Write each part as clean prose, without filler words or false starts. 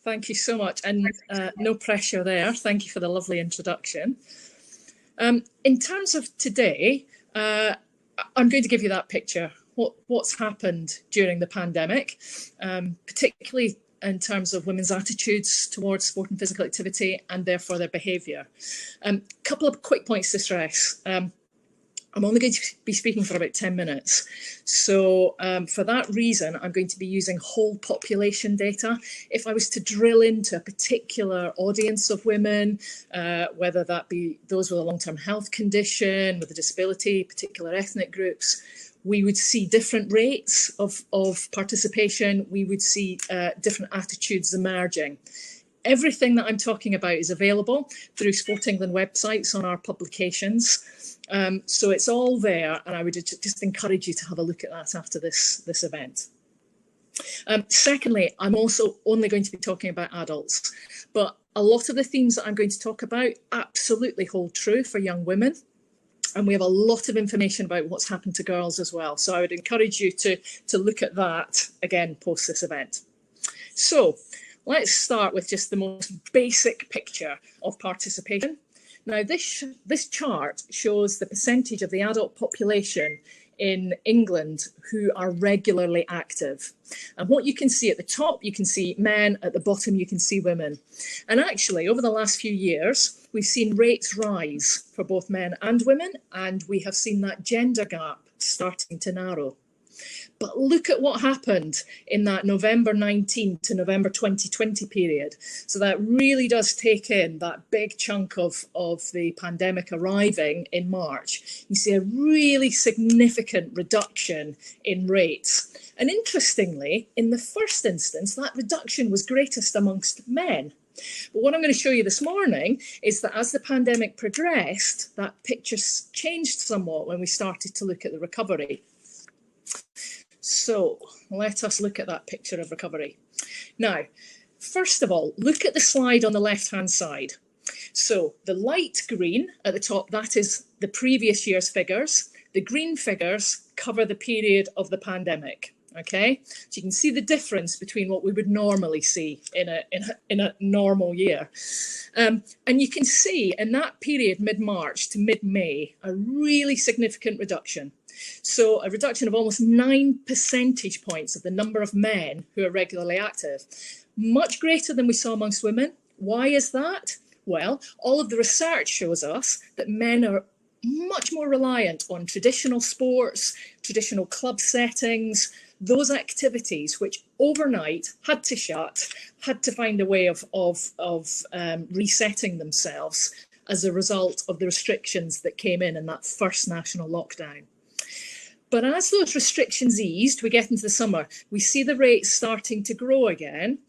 Thank you so much. And no pressure there. Thank you for the lovely introduction. In terms of today, I'm going to give you that picture, what's happened during the pandemic, particularly in terms of women's attitudes towards sport and physical activity and therefore their behaviour. Couple of quick points to stress. I'm only going to be speaking for about 10 minutes. So for that reason, I'm going to be using whole population data. If I was to drill into a particular audience of women, whether that be those with a long-term health condition, with a disability, particular ethnic groups, we would see different rates of participation. We would see different attitudes emerging. Everything that I'm talking about is available through Sport England websites on our publications. So it's all there, and I would just encourage you to have a look at that after this event. Secondly, I'm also only going to be talking about adults, but a lot of the themes that I'm going to talk about absolutely hold true for young women. And we have a lot of information about what's happened to girls as well. So I would encourage you to look at that again post this event. So let's start with just the most basic picture of participation. Now, this chart shows the percentage of the adult population in England who are regularly active. And what you can see at the top, you can see men, at the bottom you can see women. And actually, over the last few years, we've seen rates rise for both men and women, and we have seen that gender gap starting to narrow. But look at what happened in that November 19 to November 2020 period. So that really does take in that big chunk of the pandemic arriving in March. You see a really significant reduction in rates. And interestingly, in the first instance, that reduction was greatest amongst men. But what I'm going to show you this morning is that as the pandemic progressed, that picture changed somewhat when we started to look at the recovery. So let us look at that picture of recovery. Now, first of all, look at the slide on the left-hand side. So the light green at the top, that is the previous year's figures. The green figures cover the period of the pandemic. Okay, so you can see the difference between what we would normally see in a normal year. And you can see in that period, mid-March to mid-May, a really significant reduction. So a reduction of almost 9 percentage points of the number of men who are regularly active, much greater than we saw amongst women. Why is that? Well, all of the research shows us that men are much more reliant on traditional sports, traditional club settings, those activities which overnight had to shut, had to find a way of resetting themselves as a result of the restrictions that came in that first national lockdown. But as those restrictions eased, we get into the summer, we see the rates starting to grow again.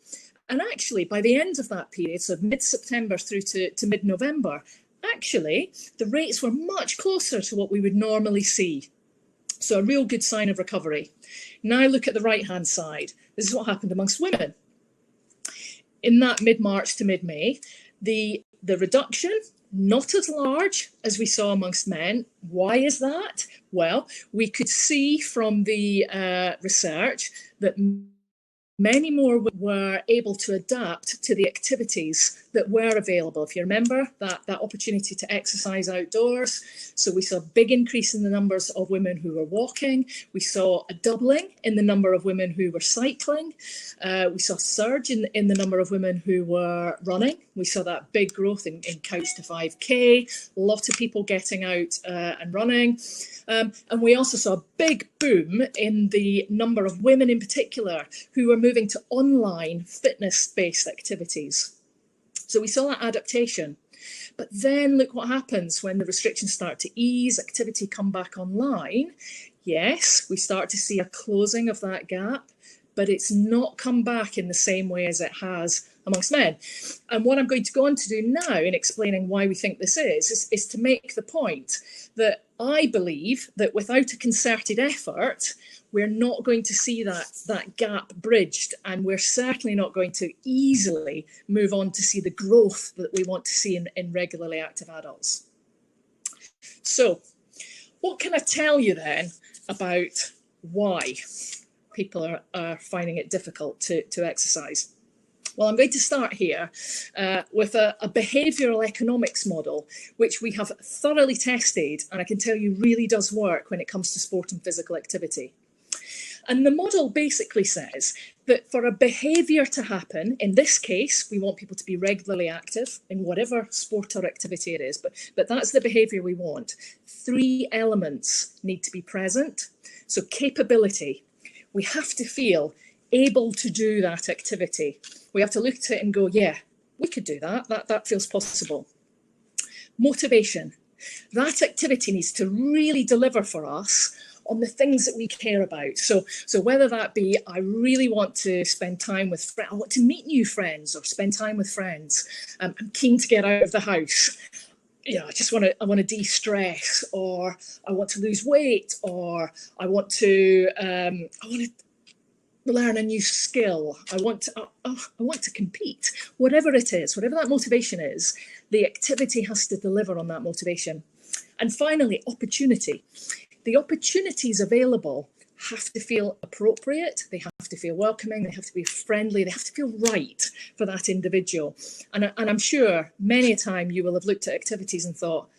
And actually, by the end of that period, so mid-September through to mid-November, actually, the rates were much closer to what we would normally see. So a real good sign of recovery. Now look at the right-hand side. This is what happened amongst women. In that mid-March to mid-May, the reduction, not as large as we saw amongst men. Why is that? Well, we could see from the research that many more were able to adapt to the activities that were available. If you remember that opportunity to exercise outdoors. So we saw a big increase in the numbers of women who were walking. We saw a doubling in the number of women who were cycling. We saw a surge in the number of women who were running. We saw that big growth in Couch to 5K, a lot of people getting out and running. And we also saw a big boom in the number of women in particular who were moving to online fitness-based activities. So we saw that adaptation. But then look what happens when the restrictions start to ease, activity come back online. Yes, we start to see a closing of that gap, but it's not come back in the same way as it has amongst men. And what I'm going to go on to do now in explaining why we think this is to make the point that I believe that without a concerted effort, we're not going to see that gap bridged, and we're certainly not going to easily move on to see the growth that we want to see in regularly active adults. So what can I tell you then about why people are finding it difficult to exercise? Well, I'm going to start here with a behavioural economics model, which we have thoroughly tested, and I can tell you really does work when it comes to sport and physical activity. And the model basically says that for a behaviour to happen, in this case, we want people to be regularly active in whatever sport or activity it is, but that's the behaviour we want. 3 elements need to be present. So capability, we have to feel able to do that activity. We have to look at it and go, yeah, we could do that. That feels possible. Motivation, that activity needs to really deliver for us on the things that we care about. So whether that be, I really want to spend time with friends, I want to meet new friends or spend time with friends. I'm keen to get out of the house. You know, I want to de-stress, or I want to lose weight, or I want to learn a new skill. I want to compete. Whatever it is, whatever that motivation is, the activity has to deliver on that motivation. And finally, opportunity. The opportunities available have to feel appropriate, they have to feel welcoming, they have to be friendly, they have to feel right for that individual. And I'm sure many a time you will have looked at activities and thought,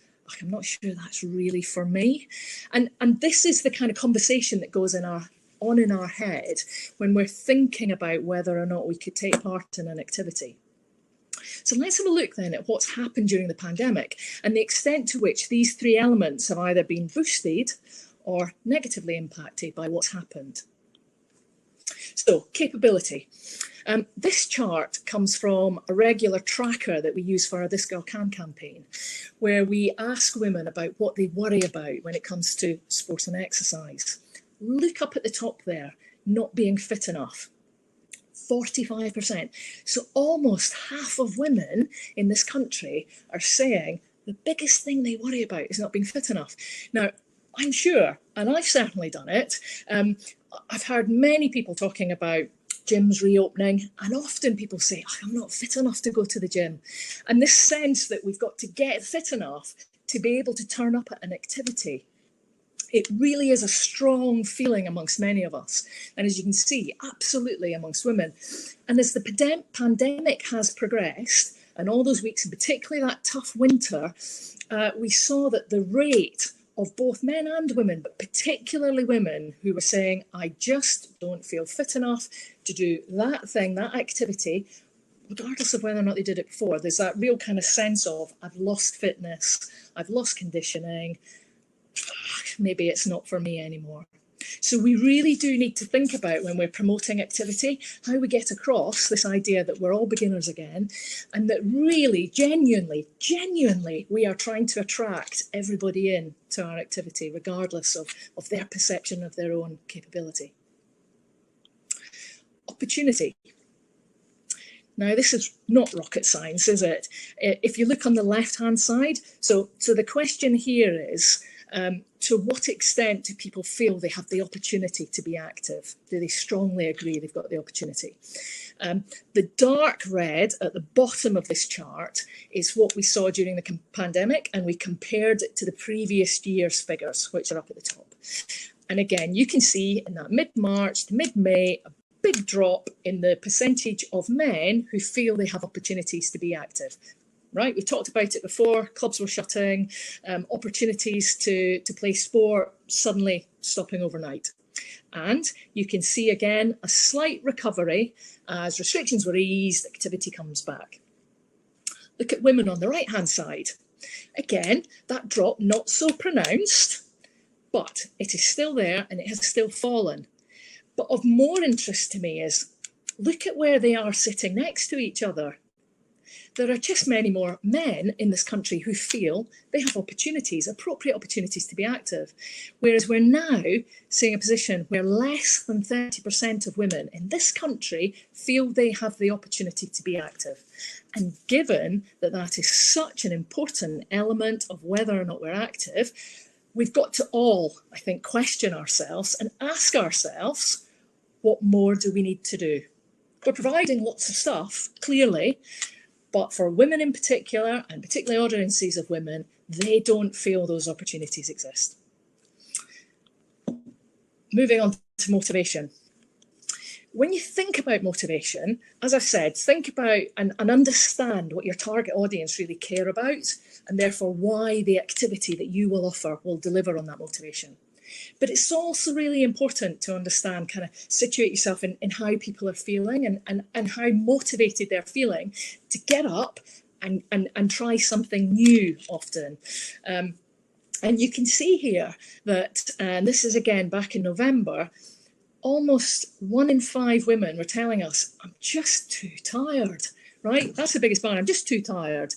I'm not sure that's really for me. And this is the kind of conversation that goes on in our head when we're thinking about whether or not we could take part in an activity. So let's have a look then at what's happened during the pandemic and the extent to which these 3 elements have either been boosted or negatively impacted by what's happened. So, capability. This chart comes from a regular tracker that we use for our This Girl Can campaign, where we ask women about what they worry about when it comes to sport and exercise. Look up at the top there, not being fit enough. 45%. So almost half of women in this country are saying the biggest thing they worry about is not being fit enough. Now, I'm sure, and I've certainly done it, I've heard many people talking about gyms reopening, and often people say, I'm not fit enough to go to the gym. And this sense that we've got to get fit enough to be able to turn up at an activity, it really is a strong feeling amongst many of us. And as you can see, absolutely amongst women. And as the pandemic has progressed, and all those weeks, and particularly that tough winter, we saw that the rate of both men and women, but particularly women who were saying, I just don't feel fit enough to do that thing, that activity, regardless of whether or not they did it before. There's that real kind of sense of, I've lost fitness, I've lost conditioning, maybe it's not for me anymore. So we really do need to think about, when we're promoting activity, how we get across this idea that we're all beginners again, and that really, genuinely, we are trying to attract everybody in to our activity, regardless of their perception of their own capability. Opportunity. Now, this is not rocket science, is it? If you look on the left-hand side, so the question here is, to what extent do people feel they have the opportunity to be active? Do they strongly agree they've got the opportunity? The dark red at the bottom of this chart is what we saw during the pandemic, and we compared it to the previous year's figures, which are up at the top. And again, you can see in that mid-March to mid-May, a big drop in the percentage of men who feel they have opportunities to be active. Right, we talked about it before, clubs were shutting, opportunities to play sport suddenly stopping overnight. And you can see again a slight recovery as restrictions were eased, activity comes back. Look at women on the right-hand side. Again, that drop not so pronounced, but it is still there and it has still fallen. But of more interest to me is, look at where they are sitting next to each other. There are just many more men in this country who feel they have opportunities, appropriate opportunities to be active. Whereas we're now seeing a position where less than 30% of women in this country feel they have the opportunity to be active. And given that that is such an important element of whether or not we're active, we've got to all, I think, question ourselves and ask ourselves, what more do we need to do? We're providing lots of stuff, clearly, but for women in particular, and particularly audiences of women, they don't feel those opportunities exist. Moving on to motivation. When you think about motivation, as I've said, think about and understand what your target audience really care about, and therefore why the activity that you will offer will deliver on that motivation. But it's also really important to understand, kind of situate yourself in how people are feeling and how motivated they're feeling to get up and try something new often. And you can see here that, and this is again back in November, almost 1 in 5 women were telling us, I'm just too tired, right? That's the biggest part. I'm just too tired.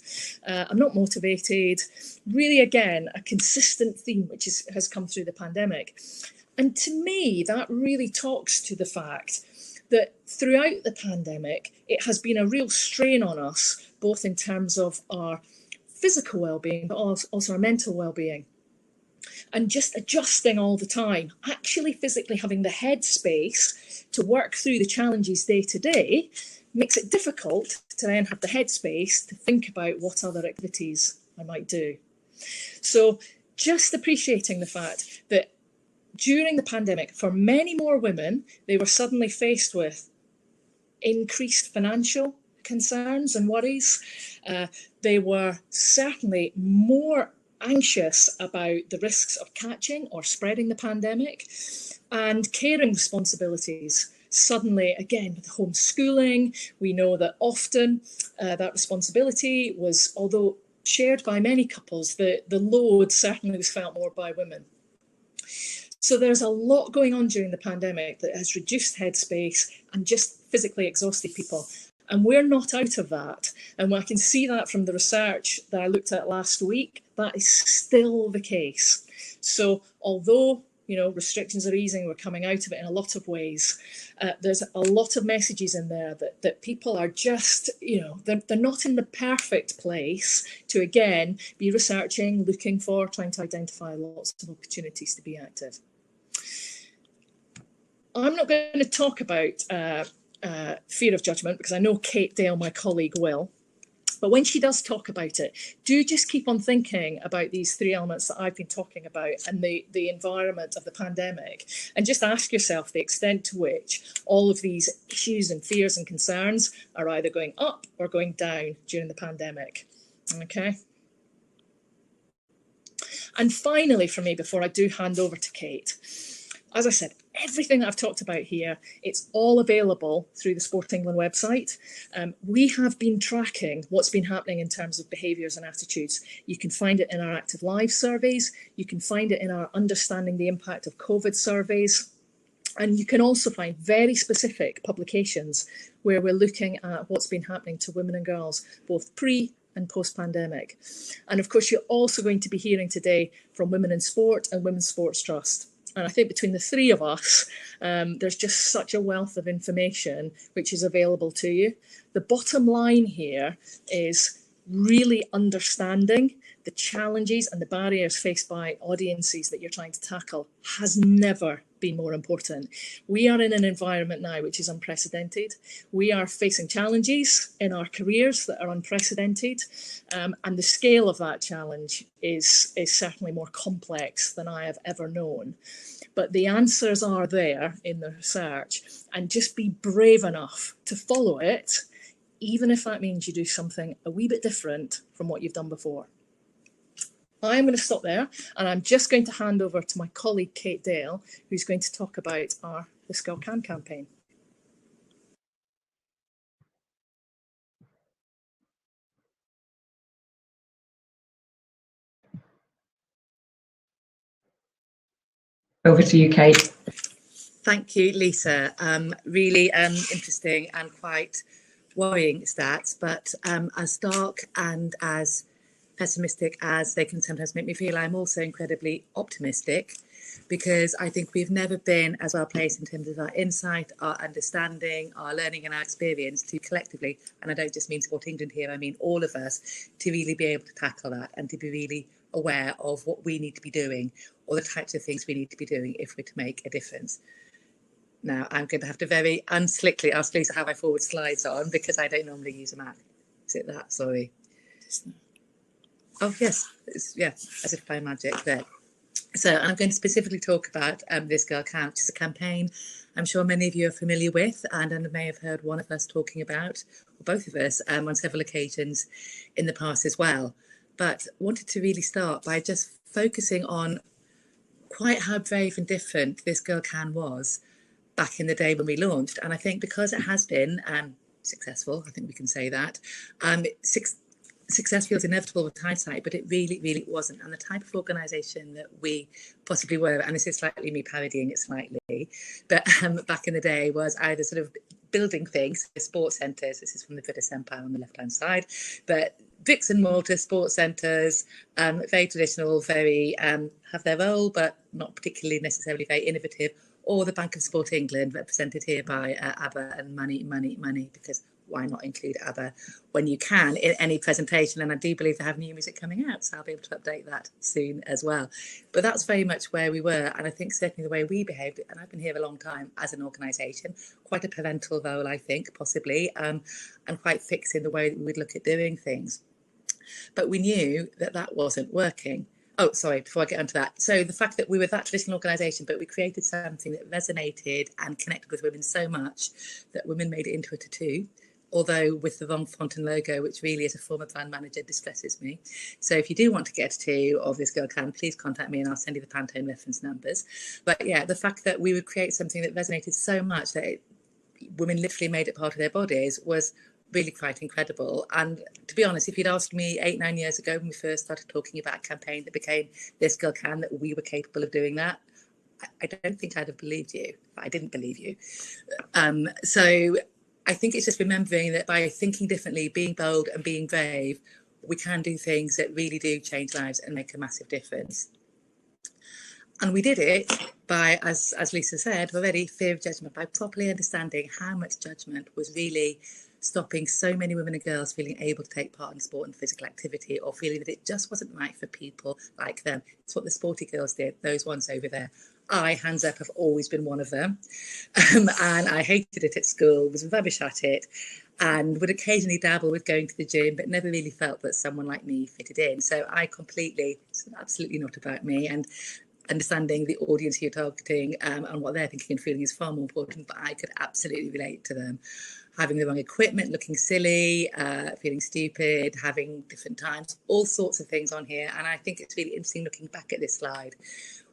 I'm not motivated. Really, again, a consistent theme which has come through the pandemic. And to me, that really talks to the fact that throughout the pandemic, it has been a real strain on us, both in terms of our physical well-being, but also our mental well-being. And just adjusting all the time, actually physically having the headspace to work through the challenges day to day, makes it difficult to then have the headspace to think about what other activities I might do. So just appreciating the fact that during the pandemic, for many more women, they were suddenly faced with increased financial concerns and worries. They were certainly more anxious about the risks of catching or spreading the pandemic, and caring responsibilities. Suddenly, again, with homeschooling, we know that often that responsibility was, although shared by many couples, the load certainly was felt more by women. So there's a lot going on during the pandemic that has reduced headspace and just physically exhausted people. And we're not out of that. And I can see that from the research that I looked at last week, that is still the case. So although, you know, restrictions are easing, we're coming out of it in a lot of ways, there's a lot of messages in there that people are just, you know, they're not in the perfect place to, again, be researching, looking for, trying to identify lots of opportunities to be active. I'm not going to talk about fear of judgment, because I know Kate Dale, my colleague, will. But when she does talk about it, do just keep on thinking about these 3 elements that I've been talking about and the environment of the pandemic, and just ask yourself the extent to which all of these issues and fears and concerns are either going up or going down during the pandemic. Okay. And finally, for me, before I do hand over to Kate, as I said, everything that I've talked about here, it's all available through the Sport England website. We have been tracking what's been happening in terms of behaviours and attitudes. You can find it in our Active Live surveys. You can find it in our Understanding the Impact of COVID surveys. And you can also find very specific publications where we're looking at what's been happening to women and girls, both pre and post-pandemic. And of course, you're also going to be hearing today from Women in Sport and Women's Sports Trust. And I think between the 3 of us, there's just such a wealth of information which is available to you. The bottom line here is really understanding the challenges and the barriers faced by audiences that you're trying to tackle has never been more important. We are in an environment now which is unprecedented. We are facing challenges in our careers that are unprecedented, and the scale of that challenge is certainly more complex than I have ever known. But the answers are there in the research, and just be brave enough to follow it, even if that means you do something a wee bit different from what you've done before. I'm going to stop there, and I'm just going to hand over to my colleague Kate Dale, who's going to talk about our This Girl Can campaign. Over to you, Kate. Thank you, Lisa. Really interesting and quite worrying stats, but as dark and as pessimistic as they can sometimes make me feel, I'm also incredibly optimistic, because I think we've never been as well placed in terms of our insight, our understanding, our learning and our experience to collectively, and I don't just mean Sport England here, I mean all of us, to really be able to tackle that and to be really aware of what we need to be doing, or the types of things we need to be doing if we're to make a difference. Now, I'm going to have to very unslickly ask Lisa how my forward slides on, because I don't normally use a Mac. Is it that? Sorry. Oh, yes. Yeah, as if by magic there. So I'm going to specifically talk about This Girl Can, which is a campaign I'm sure many of you are familiar with, and may have heard one of us talking about, or both of us, on several occasions in the past as well. But wanted to really start by just focusing on quite how brave and different This Girl Can was back in the day when we launched. And I think because it has been successful, I think we can say that, success feels inevitable with hindsight, but it really, really wasn't. And the type of organisation that we possibly were, and this is slightly me parodying it slightly, but back in the day was either sort of building things, sports centres, this is from the British Empire on the left-hand side, but bricks and mortar sports centres, very traditional, very have their role, but not particularly necessarily very innovative, or the Bank of Sport England, represented here by ABBA and money, because why not include ABBA when you can in any presentation? And I do believe they have new music coming out, so I'll be able to update that soon as well. But that's very much where we were, and I think certainly the way we behaved, and I've been here a long time as an organisation, quite a parental role, I think, possibly, and quite fixed in the way that we would look at doing things. But we knew that that wasn't working. Oh, sorry, before I get onto that. So the fact that we were that traditional organisation, but we created something that resonated and connected with women so much that women made it into a tattoo, although with the wrong font and logo, which really as a former brand manager distresses me. So if you do want to get a tattoo of This Girl Can, please contact me and I'll send you the Pantone reference numbers. But yeah, the fact that we would create something that resonated so much that women literally made it part of their bodies was really quite incredible. And to be honest, if you'd asked me 8-9 years ago when we first started talking about a campaign that became This Girl Can, that we were capable of doing that, I don't think I'd have believed you. I didn't believe you. So I think it's just remembering that by thinking differently, being bold and being brave, we can do things that really do change lives and make a massive difference. And we did it by, as Lisa said already, fear of judgment, by properly understanding how much judgment was really stopping so many women and girls feeling able to take part in sport and physical activity, or feeling that it just wasn't right for people like them. It's what the sporty girls did, those ones over there. I, hands up, have always been one of them. And I hated it at school, was rubbish at it, and would occasionally dabble with going to the gym, but never really felt that someone like me fitted in. So I completely, it's absolutely not about me. And understanding the audience you're targeting and what they're thinking and feeling is far more important, but I could absolutely relate to them. Having the wrong equipment, looking silly, feeling stupid, having different times, all sorts of things on here. And I think it's really interesting looking back at this slide,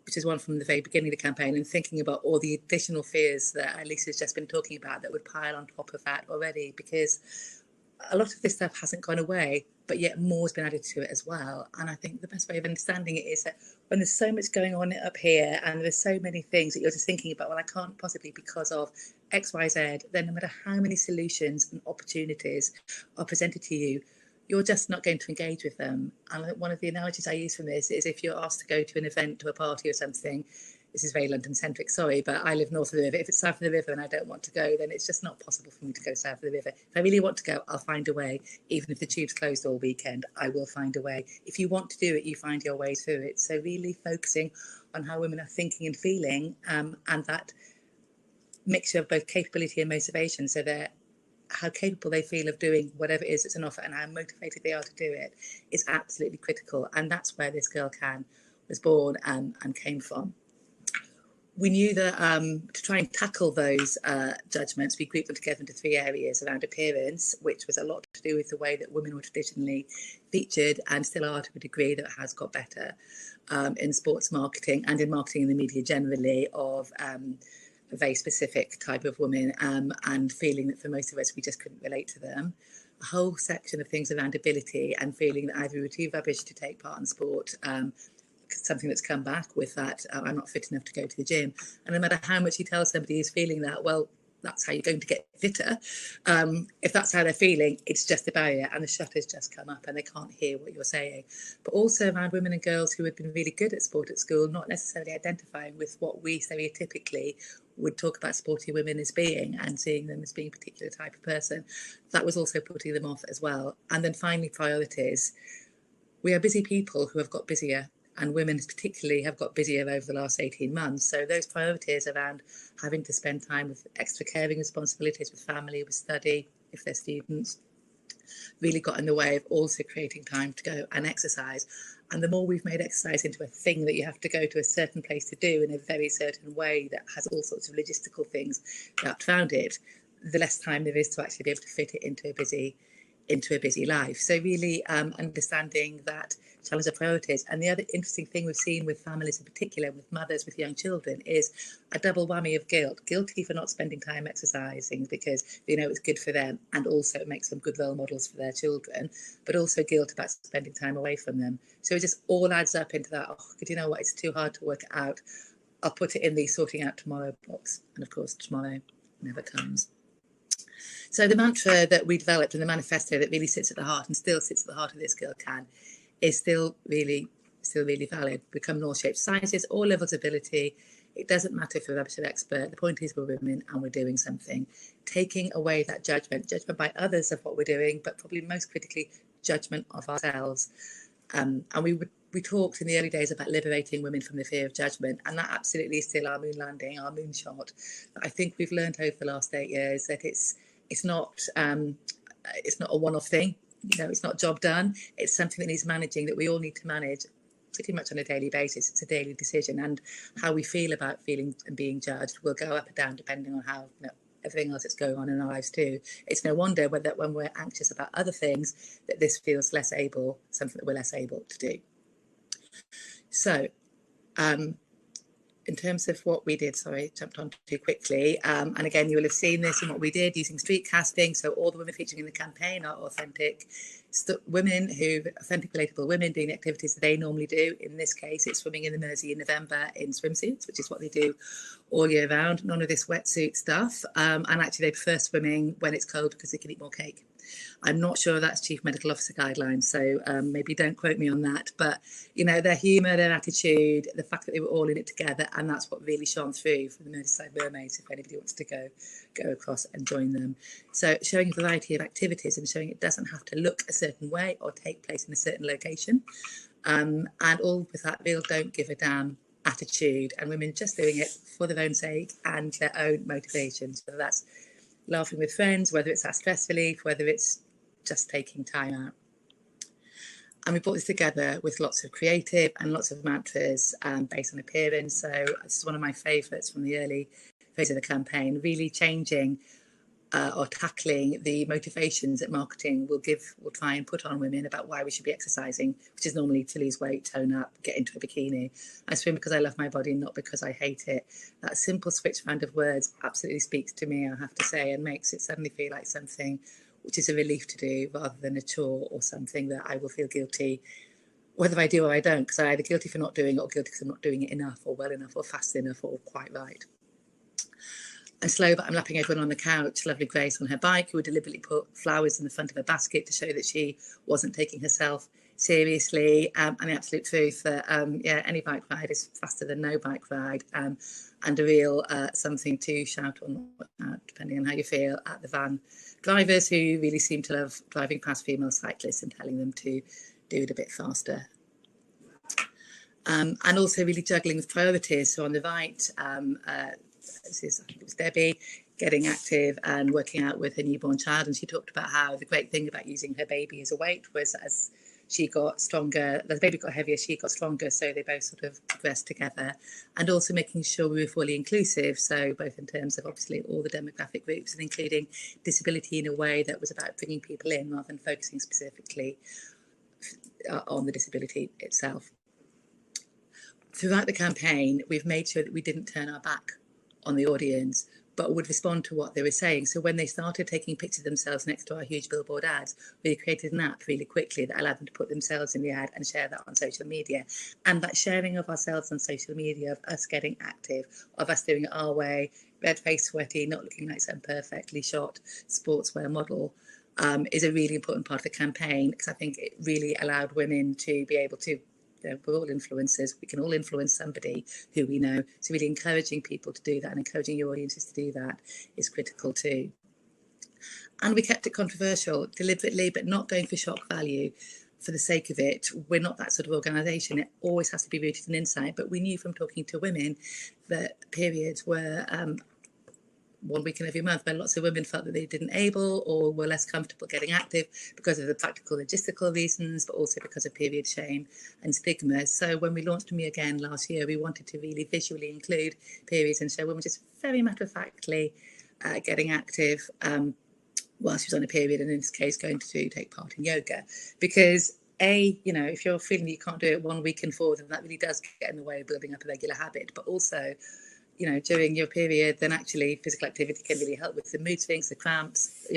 which is one from the very beginning of the campaign, and thinking about all the additional fears that Lisa's just been talking about that would pile on top of that already, because a lot of this stuff hasn't gone away, but yet more has been added to it as well. And I think the best way of understanding it is that when there's so much going on up here and there's so many things that you're just thinking about, well, I can't possibly because of X, Y, Z, then no matter how many solutions and opportunities are presented to you, you're just not going to engage with them. And one of the analogies I use from this is if you're asked to go to an event, to a party or something, this is very London-centric, sorry, but I live north of the river. If it's south of the river and I don't want to go, then it's just not possible for me to go south of the river. If I really want to go, I'll find a way. Even if the tube's closed all weekend, I will find a way. If you want to do it, you find your way through it. So really focusing on how women are thinking and feeling, and that mixture of both capability and motivation, so that how capable they feel of doing whatever it is that's an offer and how motivated they are to do it is absolutely critical. And that's where This Girl Can was born and came from. We knew that to try and tackle those judgments, we grouped them together into 3 areas around appearance, which was a lot to do with the way that women were traditionally featured and still are to a degree that has got better in sports marketing and in marketing in the media generally, of a very specific type of woman, and feeling that for most of us, we just couldn't relate to them. A whole section of things around ability and feeling that either we were too rubbish to take part in sport, something that's come back with that, I'm not fit enough to go to the gym. And no matter how much you tell somebody who's feeling that, well, that's how you're going to get fitter. If that's how they're feeling, it's just a barrier and the shutters just come up and they can't hear what you're saying. But also around women and girls who had been really good at sport at school, not necessarily identifying with what we stereotypically would talk about sporty women as being, and seeing them as being a particular type of person. That was also putting them off as well. And then finally, priorities. We are busy people who have got busier, and women particularly have got busier over the last 18 months. So those priorities around having to spend time with extra caring responsibilities, with family, with study, if they're students, really got in the way of also creating time to go and exercise. And the more we've made exercise into a thing that you have to go to a certain place to do in a very certain way that has all sorts of logistical things wrapped around it, the less time there is to actually be able to fit it into a busy life. So really understanding that challenge of priorities. And the other interesting thing we've seen with families in particular, with mothers with young children, is a double whammy of guilt. Guilty for not spending time exercising because they know it's good for them, and also it makes them good role models for their children, but also guilt about spending time away from them. So it just all adds up into that, oh, you know what, it's too hard to work it out. I'll put it in the sorting out tomorrow box. And of course, tomorrow never comes. So the mantra that we developed and the manifesto that really sits at the heart and still sits at the heart of This Girl Can is still really valid. Become in all shapes, sizes, all levels of ability. It doesn't matter if you're a rubbish expert. The point is we're women and we're doing something. Taking away that judgment by others of what we're doing, but probably most critically, judgment of ourselves. And we talked in the early days about liberating women from the fear of judgment, and that absolutely is still our moon landing, our moonshot. But I think we've learned over the last 8 years that it's not a one-off thing. You know, it's not job done. It's something that needs managing, that we all need to manage pretty much on a daily basis. It's a daily decision, and how we feel about feeling and being judged will go up and down depending on how, you know, everything else that's going on in our lives too. It's no wonder that when we're anxious about other things, that this feels something that we're less able to do. So, in terms of what we did, sorry, jumped on too quickly. And again, you will have seen this in what we did using street casting. So all the women featuring in the campaign are authentic women authentic, relatable women doing the activities that they normally do. In this case, it's swimming in the Mersey in November in swimsuits, which is what they do all year round. None of this wetsuit stuff. And actually they prefer swimming when it's cold because they can eat more cake. I'm not sure that's Chief Medical Officer guidelines, so maybe don't quote me on that. But, you know, their humour, their attitude, the fact that they were all in it together, and that's what really shone through for the Merseyside Mermaids, if anybody wants to go across and join them. So showing a variety of activities and showing it doesn't have to look a certain way or take place in a certain location. And all with that real don't give a damn attitude, and women just doing it for their own sake and their own motivations, whether that's laughing with friends, whether it's that stress relief, whether it's just taking time out. And we brought this together with lots of creative and lots of mantras based on appearance. So this is one of my favourites from the early phase of the campaign, really changing or tackling the motivations that marketing will try and put on women about why we should be exercising, which is normally to lose weight, tone up, get into a bikini. I swim because I love my body, not because I hate it. That simple switch round of words absolutely speaks to me, I have to say, and makes it suddenly feel like something which is a relief to do rather than a chore or something that I will feel guilty whether I do or I don't, because I'm either guilty for not doing it or guilty because I'm not doing it enough or well enough or fast enough or quite right. And slow, but I'm lapping everyone on the couch. Lovely Grace on her bike, who would deliberately put flowers in the front of her basket to show that she wasn't taking herself seriously. And the absolute truth that, any bike ride is faster than no bike ride. And a real something to shout or not, depending on how you feel, at the van drivers who really seem to love driving past female cyclists and telling them to do it a bit faster. And also really juggling with priorities. So on the right, I think it was Debbie, getting active and working out with her newborn child, and she talked about how the great thing about using her baby as a weight was as she got stronger, the baby got heavier, she got stronger, so they both sort of progressed together. And also making sure we were fully inclusive, so both in terms of obviously all the demographic groups and including disability in a way that was about bringing people in rather than focusing specifically on the disability itself. Throughout the campaign, we've made sure that we didn't turn our back on the audience, but would respond to what they were saying. So when they started taking pictures of themselves next to our huge billboard ads, we created an app really quickly that allowed them to put themselves in the ad and share that on social media. And that sharing of ourselves on social media, of us getting active, of us doing it our way, red-faced, sweaty, not looking like some perfectly shot sportswear model, is a really important part of the campaign, because I think it really allowed women to be able to, we're all influencers, we can all influence somebody who we know. So really encouraging people to do that and encouraging your audiences to do that is critical too. And we kept it controversial deliberately, but not going for shock value for the sake of it. We're not that sort of organisation. It always has to be rooted in insight. But we knew from talking to women that periods were one weekend every month, when lots of women felt that they didn't able or were less comfortable getting active because of the practical logistical reasons, but also because of period shame and stigma. So when we launched Me Again last year, we wanted to really visually include periods and show women just very matter-of-factly getting active while she was on a period, and in this case going to take part in yoga. Because if you're feeling that you can't do it one weekend forward, then that really does get in the way of building up a regular habit. But also, during your period, then actually physical activity can really help with the mood swings, the cramps,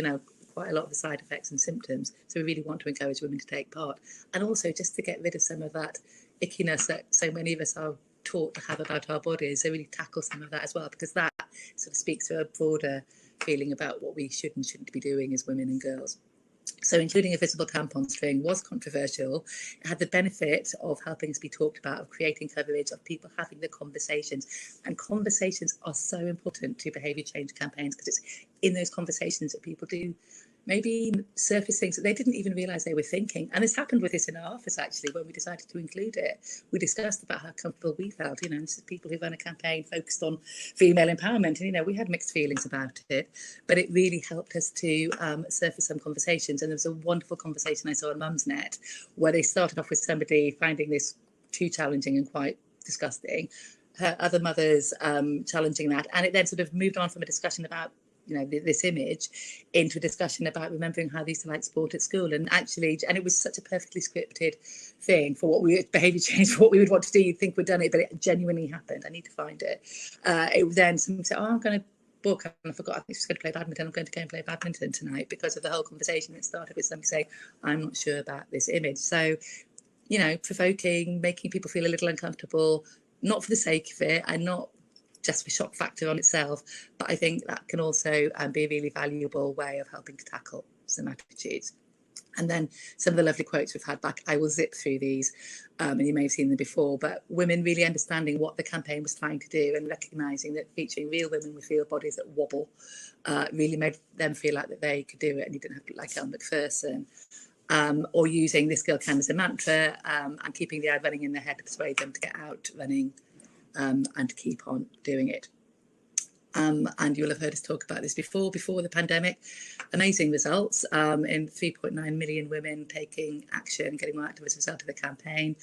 quite a lot of the side effects and symptoms. So we really want to encourage women to take part, and also just to get rid of some of that ickiness that so many of us are taught to have about our bodies. So really tackle some of that as well, because that sort of speaks to a broader feeling about what we should and shouldn't be doing as women and girls. So including a visible tampon string was controversial. It had the benefit of helping us be talked about, of creating coverage, of people having the conversations. And conversations are so important to behaviour change campaigns, because it's in those conversations that people do maybe surface things that they didn't even realise they were thinking. And this happened with us in our office, actually, when we decided to include it. We discussed about how comfortable we felt. This is people who've run a campaign focused on female empowerment. And, we had mixed feelings about it, but it really helped us to surface some conversations. And there was a wonderful conversation I saw on Mumsnet, where they started off with somebody finding this too challenging and quite disgusting, her other mothers challenging that. And it then sort of moved on from a discussion about this image into a discussion about remembering how they used to like sport at school. And it was such a perfectly scripted thing for behaviour change, for what we would want to do. You'd think we'd done it, but it genuinely happened. I need to find it. It was then someone said, I'm going to book, and I forgot, I think she's going to play badminton. I'm going to go and play badminton tonight, because of the whole conversation that started with somebody saying, I'm not sure about this image. So, provoking, making people feel a little uncomfortable, not for the sake of it, and not just for shock factor on itself, but I think that can also be a really valuable way of helping to tackle some attitudes. And then some of the lovely quotes we've had back, I will zip through these, and you may have seen them before, but women really understanding what the campaign was trying to do, and recognising that featuring real women with real bodies that wobble really made them feel like that they could do it, and you didn't have to look like Elle Macpherson. Or using This Girl Can as a mantra, and keeping the ad running in their head to persuade them to get out running, and to keep on doing it. And you'll have heard us talk about this before the pandemic. Amazing results in 3.9 million women taking action, getting more active as a result of the campaign,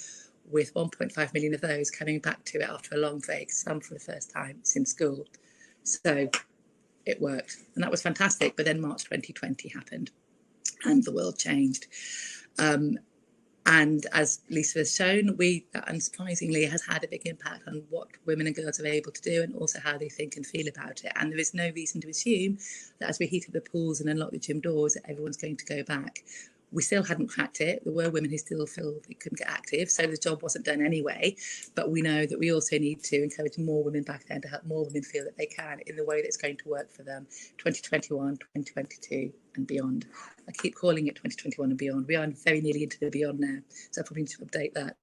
with 1.5 million of those coming back to it after a long break, some for the first time since school. So it worked, and that was fantastic. But then March 2020 happened, and the world changed. And as Lisa has shown, that unsurprisingly has had a big impact on what women and girls are able to do, and also how they think and feel about it. And there is no reason to assume that as we heat up the pools and unlock the gym doors, that everyone's going to go back. We still hadn't cracked it. There were women who still feel they couldn't get active, so the job wasn't done anyway. But we know that we also need to encourage more women back then, to help more women feel that they can, in the way that's going to work for them 2021, 2022 and beyond. I keep calling it 2021 and beyond. We are very nearly into the beyond now, so I probably need to update that.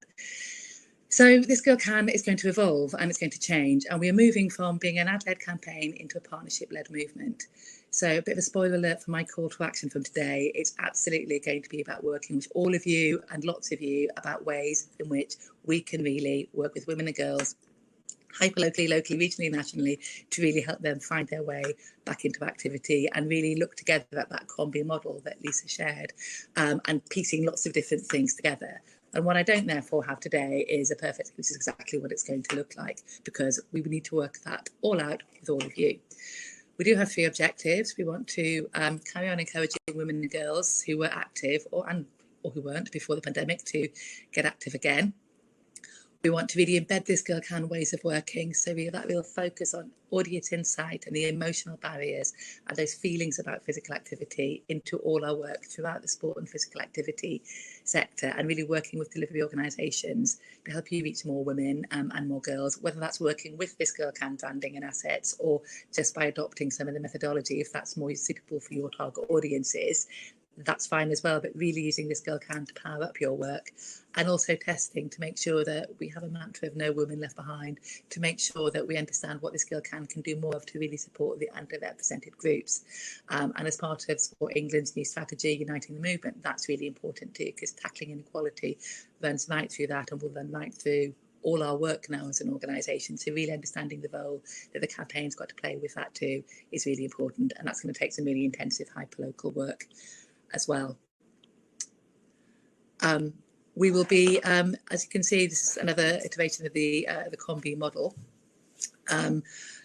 So This Girl Can is going to evolve, and it's going to change, and we are moving from being an ad-led campaign into a partnership-led movement. So a bit of a spoiler alert for my call to action from today. It's absolutely going to be about working with all of you and lots of you about ways in which we can really work with women and girls, hyper-locally, locally, regionally, nationally, to really help them find their way back into activity, and really look together at that combi model that Lisa shared, and piecing lots of different things together. And what I don't therefore have today is a perfect, which is exactly what it's going to look like, because we need to work that all out with all of you. We do have 3 objectives. We want to carry on encouraging women and girls who were active or who weren't before the pandemic to get active again. We want to really embed This Girl Can ways of working, so that we'll focus on audience insight and the emotional barriers and those feelings about physical activity into all our work throughout the sport and physical activity sector, and really working with delivery organisations to help you reach more women and more girls, whether that's working with This Girl Can branding and assets, or just by adopting some of the methodology if that's more suitable for your target audiences. That's fine as well, but really using This Girl Can to power up your work, and also testing to make sure that we have a mantra of no woman left behind, to make sure that we understand what This Girl Can do more of to really support the underrepresented groups. And as part of Sport England's new strategy, Uniting the Movement, that's really important too, because tackling inequality runs right through that and will run right through all our work now as an organisation. So really understanding the role that the campaign's got to play with that too is really important, and that's going to take some really intensive hyperlocal work as well. We will be, as you can see, this is another iteration of the Combi model,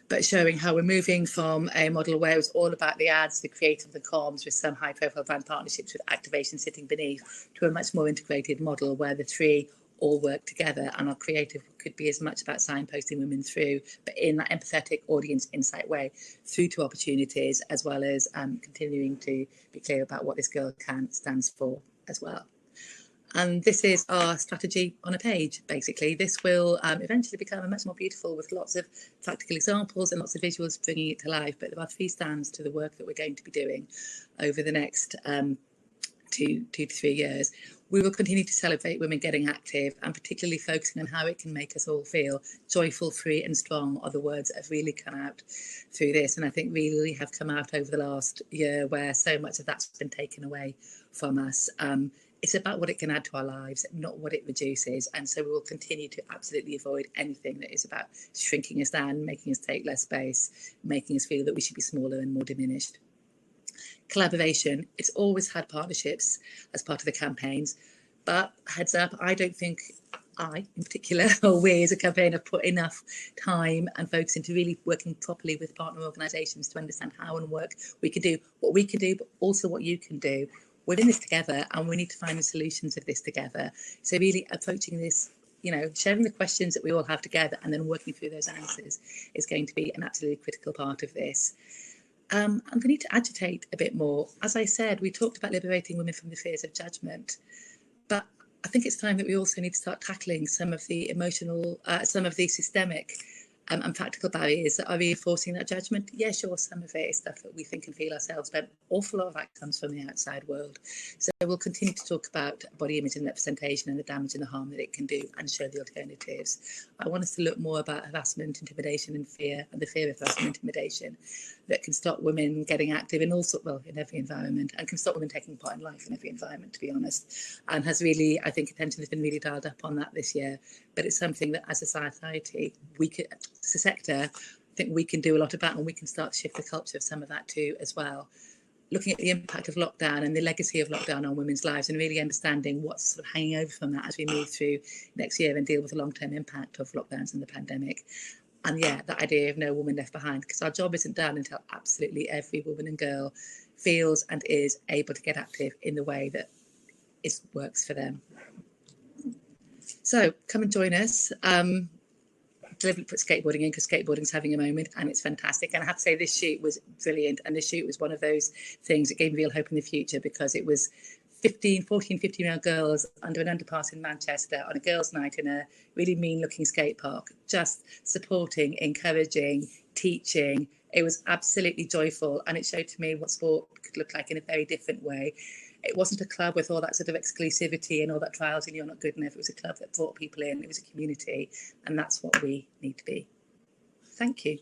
but showing how we're moving from a model where it was all about the ads, the creative, the comms, with some high-profile brand partnerships with activation sitting beneath, to a much more integrated model where the three all work together, and our creative could be as much about signposting women through, but in that empathetic audience insight way, through to opportunities, as well as continuing to be clear about what this Girl Can stands for as well. And this is our strategy on a page, basically. This will eventually become much more beautiful with lots of practical examples and lots of visuals bringing it to life. But there are 3 strands to the work that we're going to be doing over the next 2 to 3 years. We will continue to celebrate women getting active, and particularly focusing on how it can make us all feel joyful, free and strong are the words that have really come out through this. And I think really have come out over the last year, where so much of that's been taken away from us. It's about what it can add to our lives, not what it reduces. And so we will continue to absolutely avoid anything that is about shrinking us down, making us take less space, making us feel that we should be smaller and more diminished. Collaboration, it's always had partnerships as part of the campaigns, but heads up, I don't think I, in particular, or we as a campaign, have put enough time and focus into really working properly with partner organisations to understand how and work we can do, what we can do, but also what you can do. We're in this together, and we need to find the solutions of this together. So really approaching this, you know, sharing the questions that we all have together and then working through those answers is going to be an absolutely critical part of this. And we need to agitate a bit more. As I said, we talked about liberating women from the fears of judgment, but I think it's time that we also need to start tackling some of the emotional, some of the systemic and practical barriers that are reinforcing that judgment. Yeah, sure, some of it is stuff that we think and feel ourselves, but an awful lot of that comes from the outside world. So we'll continue to talk about body image and representation and the damage and the harm that it can do, and show the alternatives. I want us to look more about harassment, intimidation and fear, and the fear of harassment and intimidation that can stop women getting active in all sorts, well, in every environment, and can stop women taking part in life in every environment, to be honest. And has really, I think attention has been really dialed up on that this year. But it's something that as a society, we could, as a sector, I think we can do a lot about, and we can start to shift the culture of some of that too as well. Looking at the impact of lockdown and the legacy of lockdown on women's lives, and really understanding what's sort of hanging over from that as we move through next year and deal with the long-term impact of lockdowns and the pandemic. And yeah, that idea of no woman left behind, because our job isn't done until absolutely every woman and girl feels and is able to get active in the way that it works for them. So come and join us. Deliberately put skateboarding in because skateboarding's having a moment and it's fantastic. And I have to say, this shoot was brilliant, and this shoot was one of those things that gave me real hope in the future, because it was 14, 15-year-old girls under an underpass in Manchester on a girls' night in a really mean-looking skate park, just supporting, encouraging, teaching. It was absolutely joyful, and it showed to me what sport could look like in a very different way. It wasn't a club with all that sort of exclusivity and all that trials and you're not good enough. It was a club that brought people in. It was a community, and that's what we need to be. Thank you.